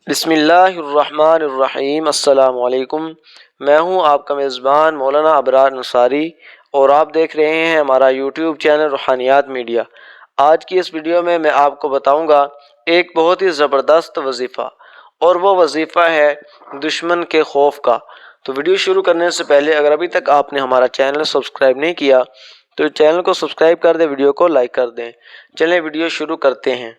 بسم اللہ الرحمن الرحیم۔ السلام علیکم، میں ہوں آپ کا میزبان مولانا ابرار انصاری اور آپ دیکھ رہے ہیں ہمارا یوٹیوب چینل روحانیات میڈیا۔ آج کی اس ویڈیو میں آپ کو بتاؤں گا ایک بہت ہی زبردست وظیفہ، اور وہ وظیفہ ہے دشمن کے خوف کا۔ تو ویڈیو شروع کرنے سے پہلے اگر ابھی تک آپ نے ہمارا چینل سبسکرائب نہیں کیا تو چینل کو سبسکرائب کر دیں، ویڈیو کو لائک کر دیں۔ چلیں ویڈیو شروع کرتے ہیں۔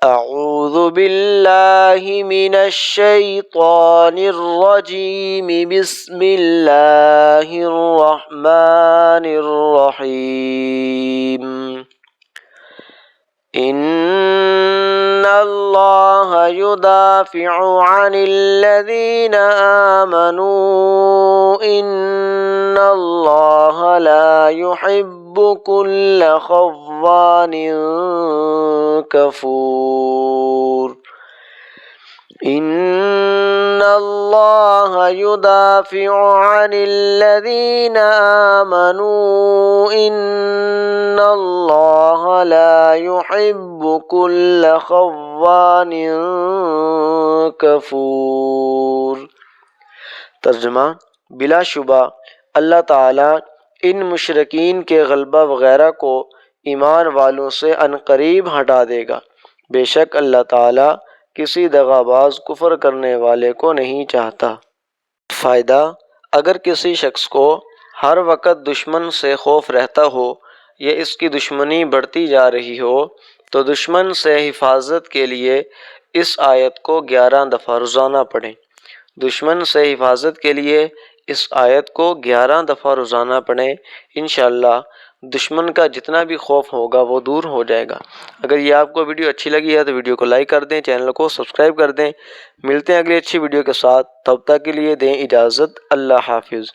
اعوذ باللہ من الشیطان الرجیم، بسم اللہ الرحمن الرحیم۔ ان اللہ یدافع عن الذین آمنوا ان اللہ لا يحب كل خوان کفور۔ ان اللہ یدافع عن الذین آمنوا ان اللہ لا يحب كل خوان کفور۔ ترجمہ: بلا شبہ اللہ تعالیٰ ان مشرکین کے غلبہ وغیرہ کو ایمان والوں سے عنقریب ہٹا دے گا۔ بے شک اللہ تعالیٰ کسی دغا باز کفر کرنے والے کو نہیں چاہتا۔ فائدہ: اگر کسی شخص کو ہر وقت دشمن سے خوف رہتا ہو یا اس کی دشمنی بڑھتی جا رہی ہو تو دشمن سے حفاظت کے لیے اس آیت کو 11 دفعہ روزانہ پڑھیں۔ دشمن سے حفاظت کے لیے اس آیت کو 11 دفعہ روزانہ پڑھیں، انشاءاللہ دشمن کا جتنا بھی خوف ہوگا وہ دور ہو جائے گا۔ اگر یہ آپ کو ویڈیو اچھی لگی ہے تو ویڈیو کو لائک کر دیں، چینل کو سبسکرائب کر دیں۔ ملتے ہیں اگلی اچھی ویڈیو کے ساتھ، تب تک کے لیے دیں اجازت۔ اللہ حافظ۔